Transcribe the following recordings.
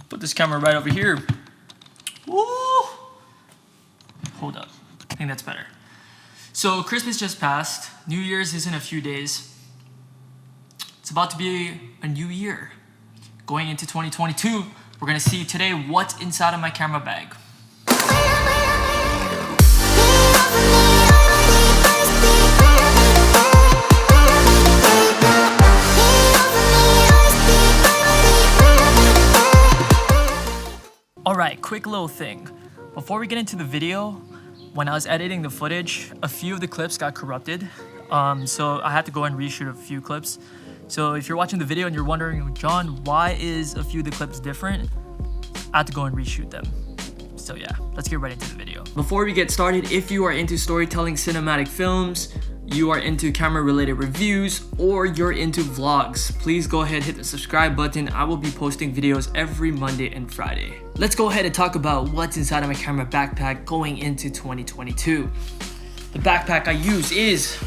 put this camera right over here. Woo! Hold up. I think that's better. So Christmas just passed. New Year's is in a few days. It's about to be a new year. Going into 2022, we're gonna see today what's inside of my camera bag. Alright, quick little thing. Before we get into the video, when I was editing the footage, a few of the clips got corrupted. So I had to go and reshoot a few clips. So if you're watching the video and you're wondering, John, why is a few of the clips different? I had to go and reshoot them. So yeah, let's get right into the video. Before we get started, if you are into storytelling cinematic films, you are into camera related reviews, or you're into vlogs, please go ahead and hit the subscribe button. I will be posting videos every Monday and Friday. Let's go ahead and talk about what's inside of my camera backpack going into 2022. The backpack I use is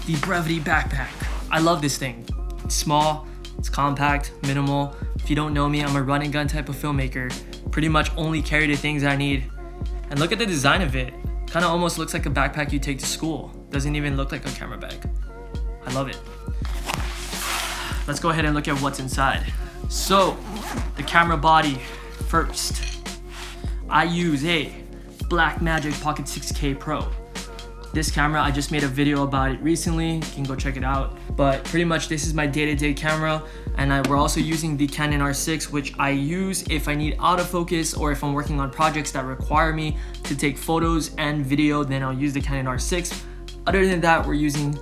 the Brevity backpack. I love this thing. It's small, it's compact, minimal. If you don't know me, I'm a run and gun type of filmmaker. Pretty much only carry the things I need. And look at the design of it. Kind of almost looks like a backpack you take to school. Doesn't even look like a camera bag. I love it. Let's go ahead and look at what's inside. So, the camera body first. I use a Blackmagic Pocket 6K Pro. This camera, I just made a video about it recently. You can go check it out. But pretty much this is my day-to-day camera. And we're also using the Canon R6, which I use if I need autofocus or if I'm working on projects that require me to take photos and video, then I'll use the Canon R6. Other than that, we're using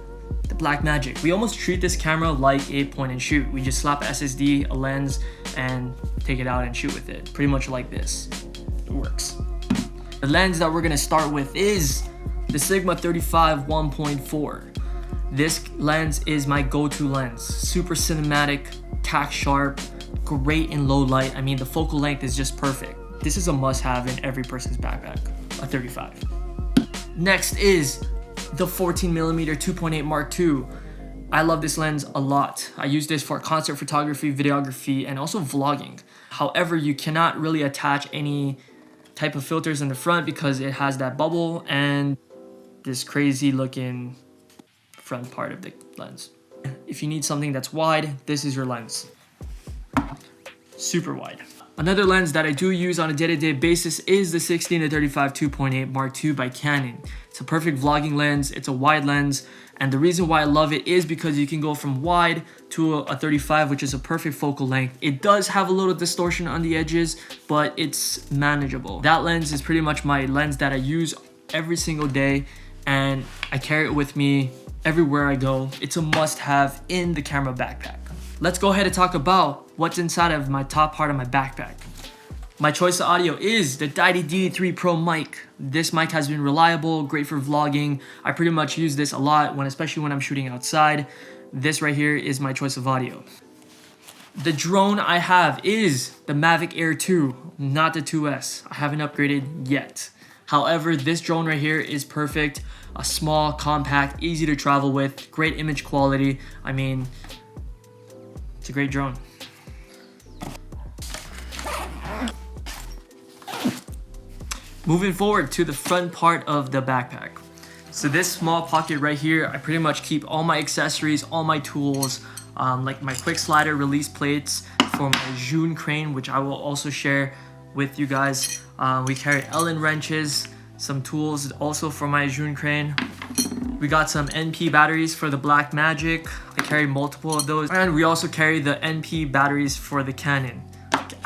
the Blackmagic. We almost treat this camera like a point and shoot. We just slap a SSD, a lens, and take it out and shoot with it. Pretty much like this. It works. The lens that we're gonna start with is the Sigma 35 1.4. This lens is my go-to lens. Super cinematic, tack sharp, great in low light. I mean, the focal length is just perfect. This is a must-have in every person's backpack, a 35. Next is the 14mm 2.8 Mark II. I love this lens a lot. I use this for concert photography, videography, and also vlogging. However, you cannot really attach any type of filters in the front because it has that bubble and this crazy looking front part of the lens. If you need something that's wide, this is your lens. Super wide. Another lens that I do use on a day-to-day basis is the 16-35 2.8 Mark II by Canon. It's a perfect vlogging lens, it's a wide lens, and the reason why I love it is because you can go from wide to a 35, which is a perfect focal length. It does have a little distortion on the edges, but it's manageable. That lens is pretty much my lens that I use every single day, and I carry it with me everywhere I go. It's a must-have in the camera backpack. Let's go ahead and talk about what's inside of my top part of my backpack. My choice of audio is the Deity D3 Pro Mic. This mic has been reliable, great for vlogging. I pretty much use this a lot, especially when I'm shooting outside. This right here is my choice of audio. The drone I have is the Mavic Air 2, not the 2S. I haven't upgraded yet. However, this drone right here is perfect. A small, compact, easy to travel with, great image quality. I mean, it's a great drone. Moving forward to the front part of the backpack. So this small pocket right here, I pretty much keep all my accessories, all my tools, like my quick slider release plates for my Zhiyun Crane, which I will also share with you guys. We carry Allen wrenches, some tools also for my Zhiyun Crane. We got some NP batteries for the Blackmagic. I carry multiple of those. And we also carry the NP batteries for the Canon.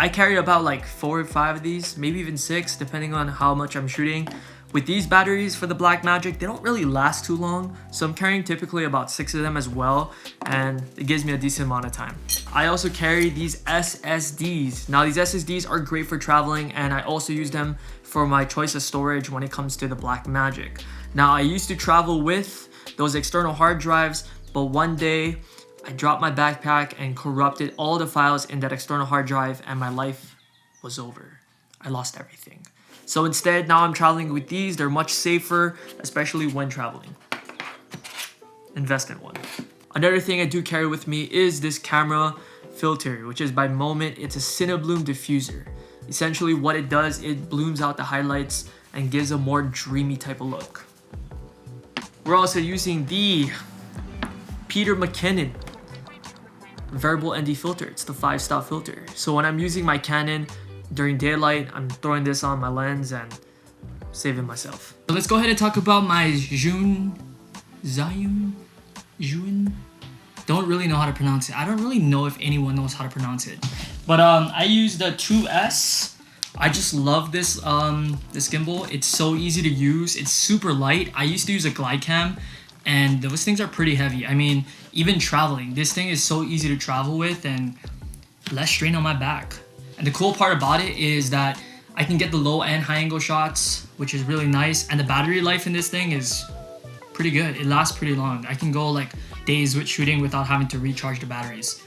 I carry about like 4 or 5 of these, maybe even 6, depending on how much I'm shooting. With these batteries for the Blackmagic, they don't really last too long, so I'm carrying typically about 6 of them as well, and it gives me a decent amount of time. I also carry these SSDs. Now these SSDs are great for traveling, and I also use them for my choice of storage when it comes to the Blackmagic. Now I used to travel with those external hard drives, but one day I dropped my backpack and corrupted all the files in that external hard drive, and my life was over. I lost everything. So instead, now I'm traveling with these. They're much safer, especially when traveling. Invest in one. Another thing I do carry with me is this camera filter, which is by Moment. It's a Cinebloom diffuser. Essentially what it does, it blooms out the highlights and gives a more dreamy type of look. We're also using the Peter McKinnon variable ND filter. It's the 5-stop filter. So when I'm using my Canon during daylight, I'm throwing this on my lens and saving myself. So let's go ahead and talk about my Zhiyun. Don't really know how to pronounce it. I don't really know if anyone knows how to pronounce it. But I use the 2S. I just love this this gimbal. It's so easy to use. It's super light. I used to use a glide cam, and those things are pretty heavy. I mean, even traveling, this thing is so easy to travel with and less strain on my back. And the cool part about it is that I can get the low and high angle shots, which is really nice. And the battery life in this thing is pretty good. It lasts pretty long. I can go like days with shooting without having to recharge the batteries.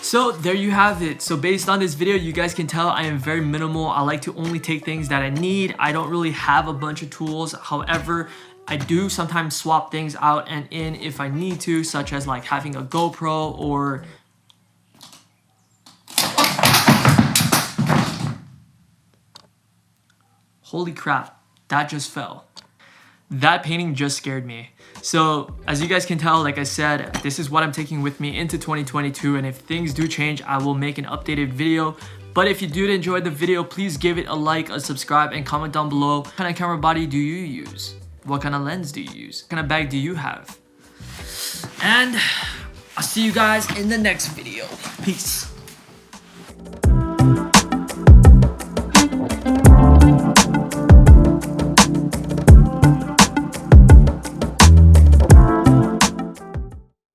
So there you have it. So based on this video, you guys can tell I am very minimal. I like to only take things that I need. I don't really have a bunch of tools. However, I do sometimes swap things out and in if I need to, such as like having a GoPro or holy crap, that just fell. That painting just scared me. So as you guys can tell, like I said, this is what I'm taking with me into 2022, and if things do change, I will make an updated video. But if you did enjoy the video, please give it a like, a subscribe, and comment down below. What kind of camera body do you use? What kind of lens do you use? What kind of bag do you have? And I'll see you guys in the next video. Peace.